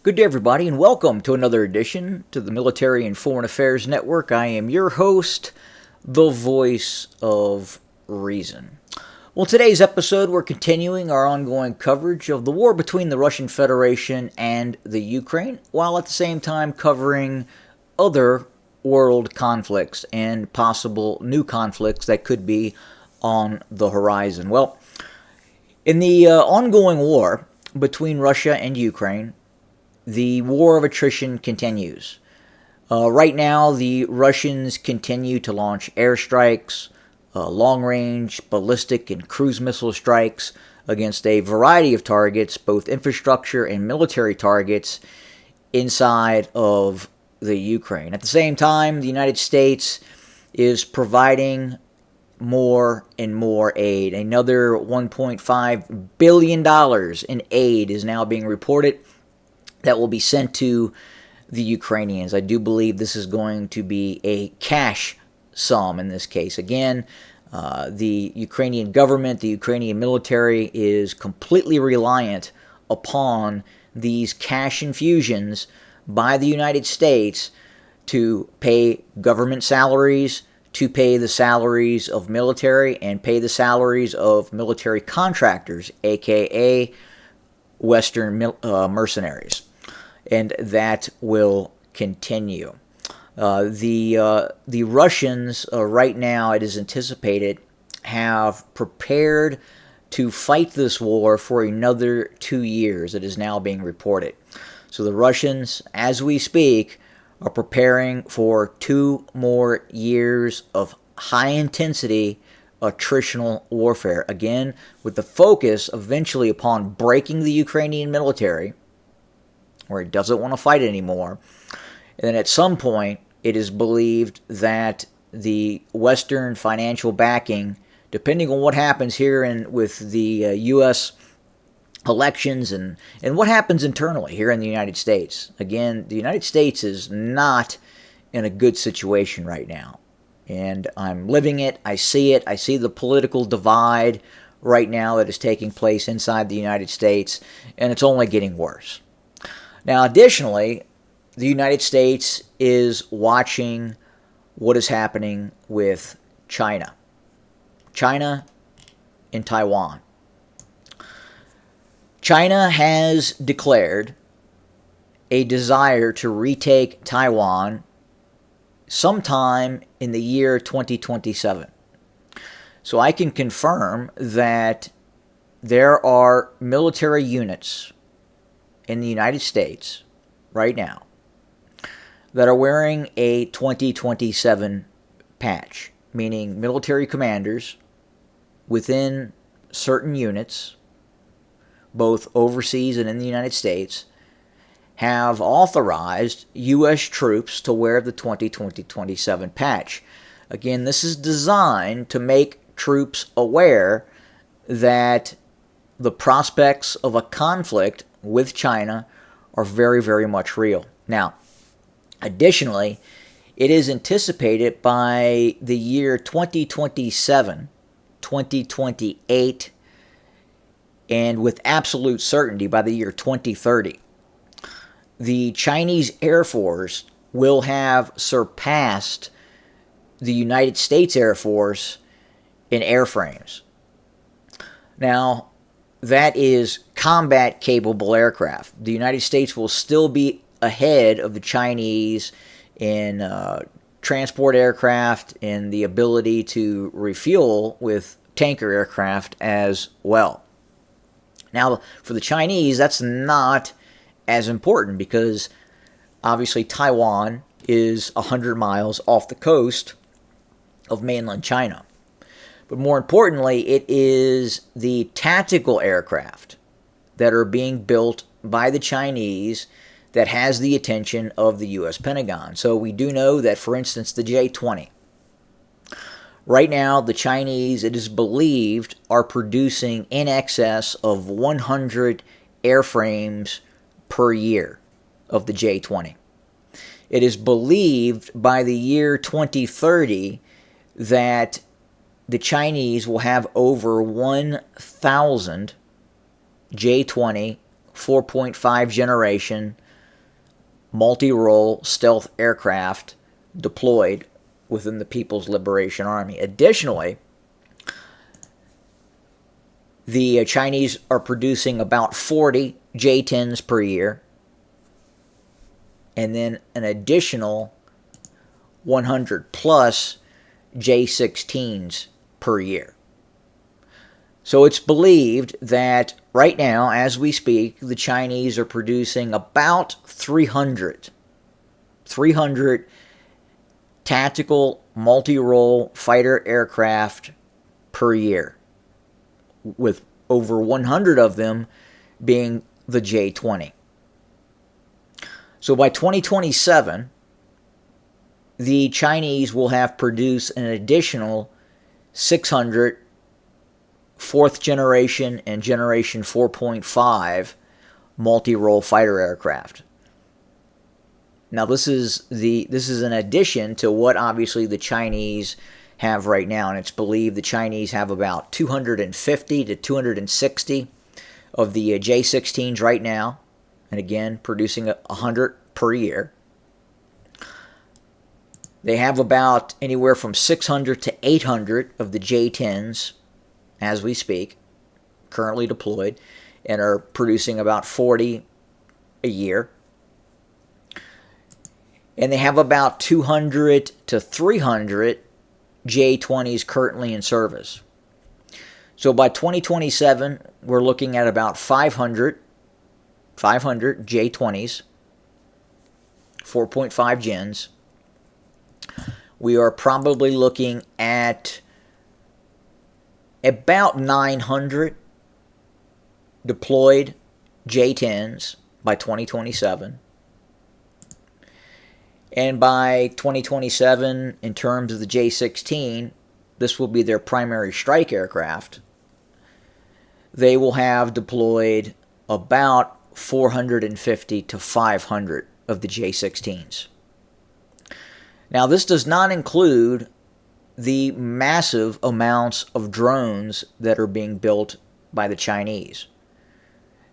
Good day, everybody, and welcome to another edition to the Military and Foreign Affairs Network. I am your host, the voice of reason. Well, today's episode, we're continuing our ongoing coverage of the war between the Russian Federation and the Ukraine, while at the same time covering other world conflicts and possible new conflicts that could be on the horizon. Well, in the ongoing war between Russia and Ukraine, the war of attrition continues. Right now, the Russians continue to launch airstrikes, long-range, ballistic, and cruise missile strikes against a variety of targets, both infrastructure and military targets, inside of the Ukraine. At the same time, the United States is providing more and more aid. Another $1.5 billion in aid is now being reported that will be sent to the Ukrainians. I do believe this is going to be a cash sum in this case. Again, the Ukrainian government, the Ukrainian military is completely reliant upon these cash infusions by the United States to pay government salaries, to pay the salaries of military, and pay the salaries of military contractors, aka Western mercenaries. And that will continue. The Russians, right now, it is anticipated, have prepared to fight this war for another 2 years. It is now being reported. So the Russians, as we speak, are preparing for 2 more years of high-intensity attritional warfare. Again, with the focus eventually upon breaking the Ukrainian military, where it doesn't want to fight anymore. And then at some point, it is believed that the Western financial backing, depending on what happens here with the U.S. elections and what happens internally here in the United States. Again, the United States is not in a good situation right now. And I'm living it. I see it. I see the political divide right now that is taking place inside the United States, and it's only getting worse. Now, additionally, the United States is watching what is happening with China. China and Taiwan. China has declared a desire to retake Taiwan sometime in the year 2027. So I can confirm that there are military units in the United States right now that are wearing a 2027 patch, meaning military commanders within certain units, both overseas and in the United States, have authorized U.S. troops to wear the 2027 patch. Again, this is designed to make troops aware that the prospects of a conflict with China are very, very much real. Now, additionally, it is anticipated by the year 2027, 2028, and with absolute certainty by the year 2030, the Chinese Air Force will have surpassed the United States Air Force in airframes. Now, that is combat-capable aircraft. The United States will still be ahead of the Chinese in transport aircraft and the ability to refuel with tanker aircraft as well. Now, for the Chinese, that's not as important because obviously Taiwan is 100 miles off the coast of mainland China. But more importantly, it is the tactical aircraft that are being built by the Chinese that has the attention of the U.S. Pentagon. So we do know that, for instance, the J-20. Right now, the Chinese, it is believed, are producing in excess of 100 airframes per year of the J-20. It is believed by the year 2030 that the Chinese will have over 1,000 J-20 4.5 generation multi-role stealth aircraft deployed within the People's Liberation Army. Additionally, the Chinese are producing about 40 J-10s per year, and then an additional 100 plus J-16s per year. So it's believed that right now, as we speak, the Chinese are producing about 300 tactical multi-role fighter aircraft per year, with over 100 of them being the J-20. So by 2027, the Chinese will have produced an additional 600 fourth generation and generation 4.5 multi-role fighter aircraft. Now this is an addition to what obviously the Chinese have right now, and it's believed the Chinese have about 250 to 260 of the J-16s right now, and again producing 100 per year. They have about anywhere from 600 to 800 of the J-10s as we speak, currently deployed, and are producing about 40 a year. And they have about 200 to 300 J-20s currently in service. So by 2027, we're looking at about 500 J-20s, 4.5 gens. We are probably looking at about 900 deployed J-10s by 2027. And by 2027, in terms of the J-16, this will be their primary strike aircraft. They will have deployed about 450 to 500 of the J-16s. Now, this does not include the massive amounts of drones that are being built by the Chinese.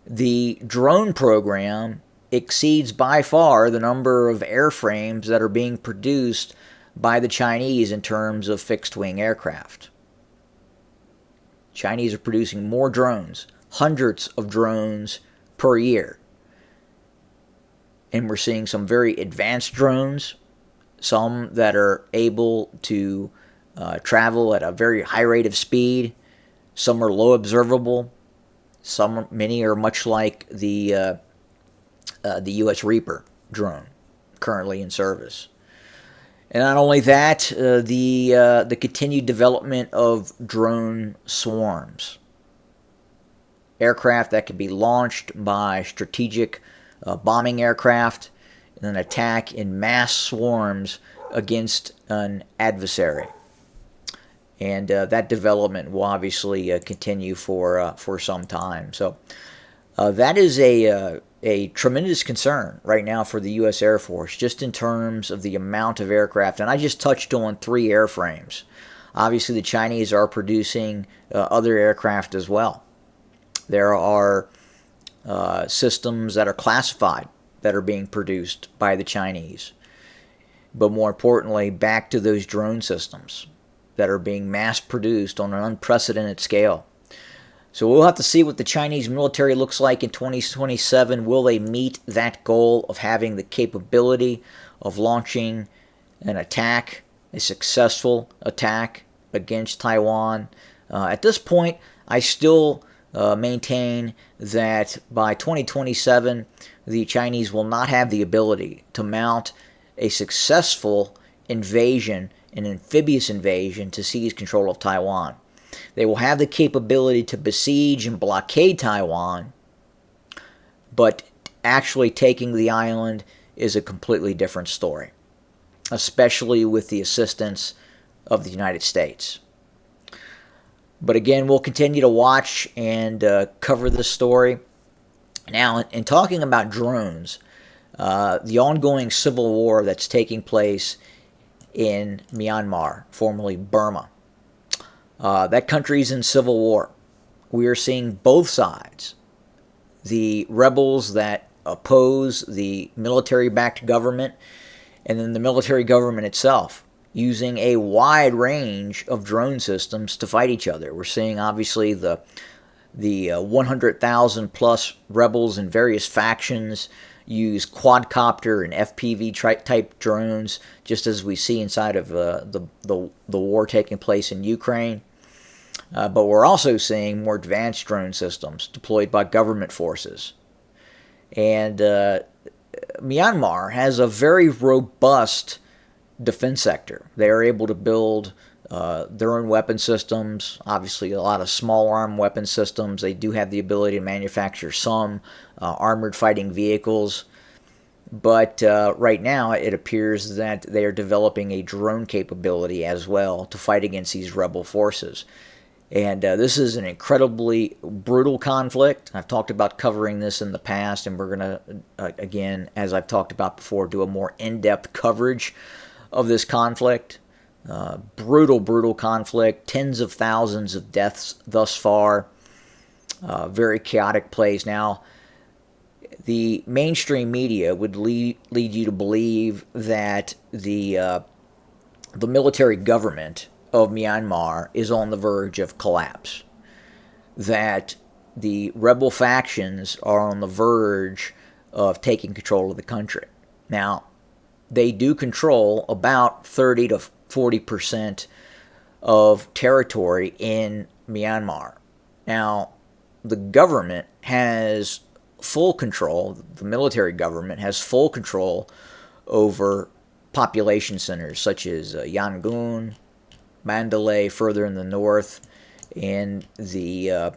The drone program exceeds by far the number of airframes that are being produced by the Chinese in terms of fixed-wing aircraft. Chinese are producing more drones, hundreds of drones per year. And we're seeing some very advanced drones, some that are able to travel at a very high rate of speed. Some are low observable. Many are much like the U.S. Reaper drone currently in service. And not only that, the continued development of drone swarms, aircraft that can be launched by strategic bombing aircraft and then attack in mass swarms against an adversary. And that development will obviously continue for some time. So that is a tremendous concern right now for the U.S. Air Force, just in terms of the amount of aircraft. And I just touched on 3 airframes. Obviously, the Chinese are producing other aircraft as well. There are systems that are classified that are being produced by the Chinese. But more importantly, back to those drone systems that are being mass-produced on an unprecedented scale. So we'll have to see what the Chinese military looks like in 2027. Will they meet that goal of having the capability of launching an attack, a successful attack against Taiwan? At this point, I still maintain that by 2027, the Chinese will not have the ability to mount a successful invasion, an amphibious invasion, to seize control of Taiwan. They will have the capability to besiege and blockade Taiwan, but actually taking the island is a completely different story, especially with the assistance of the United States. But again, we'll continue to watch and cover this story. Now, in talking about drones, the ongoing civil war that's taking place in Myanmar, formerly Burma, that country's in civil war. We are seeing both sides. The rebels that oppose the military-backed government, and then the military government itself using a wide range of drone systems to fight each other. We're seeing, obviously, the 100,000 plus rebels in various factions use quadcopter and FPV type drones, just as we see inside of the war taking place in Ukraine. But we're also seeing more advanced drone systems deployed by government forces. And Myanmar has a very robust defense sector. They are able to build their own weapon systems, obviously a lot of small arm weapon systems. They do have the ability to manufacture some armored fighting vehicles. But right now it appears that they are developing a drone capability as well to fight against these rebel forces. And this is an incredibly brutal conflict. I've talked about covering this in the past, and we're going to, again, as I've talked about before, do a more in-depth coverage of this conflict. Brutal conflict, tens of thousands of deaths thus far, very chaotic place. Now, the mainstream media would lead you to believe that the military government of Myanmar is on the verge of collapse, that the rebel factions are on the verge of taking control of the country. Now, they do control about 30 to 40% of territory in Myanmar. Now, the government has full control, the military government has full control over population centers such as Yangon, Mandalay further in the north, and the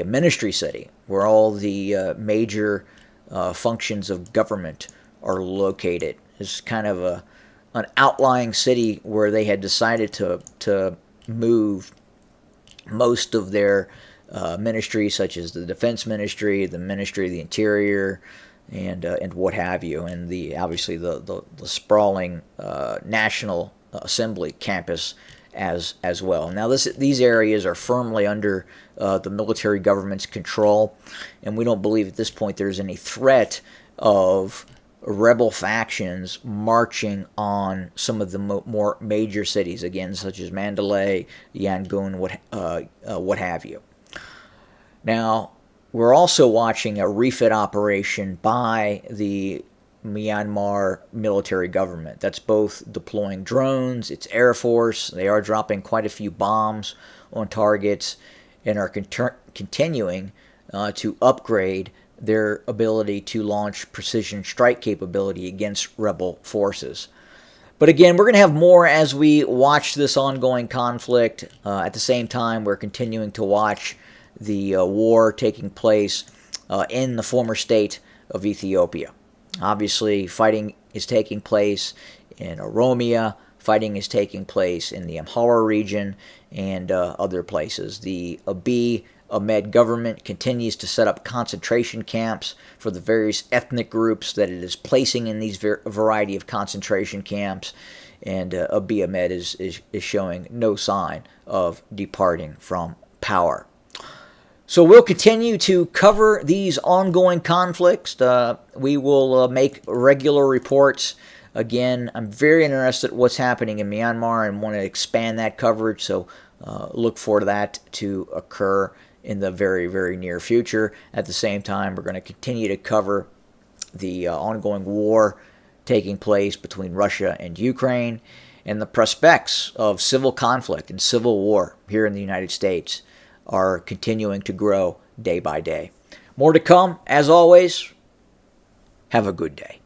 ministry city, where all the major functions of government are located. It's kind of an outlying city where they had decided to move most of their ministries, such as the Defense Ministry, the Ministry of the Interior, and what have you, and obviously the sprawling National Assembly campus as well. Now, these areas are firmly under the military government's control, and we don't believe at this point there's any threat of rebel factions marching on some of the more major cities, again, such as Mandalay, Yangon, what have you. Now, we're also watching a refit operation by the Myanmar military government. That's both deploying drones, it's Air Force. They are dropping quite a few bombs on targets and are continuing to upgrade their ability to launch precision strike capability against rebel forces. But again, we're going to have more as we watch this ongoing conflict. At the same time, we're continuing to watch the war taking place in the former state of Ethiopia. Obviously, fighting is taking place in Oromia, fighting is taking place in the Amhara region, and other places. The Abiy Ahmed government continues to set up concentration camps for the various ethnic groups that it is placing in these variety of concentration camps, and Abiy Ahmed is showing no sign of departing from power. So we'll continue to cover these ongoing conflicts. We will make regular reports. Again, I'm very interested in what's happening in Myanmar and want to expand that coverage, so look for that to occur in the very, very near future. At the same time, we're going to continue to cover the ongoing war taking place between Russia and Ukraine and the prospects of civil conflict and civil war here in the United States are continuing to grow day by day. More to come. As always, have a good day.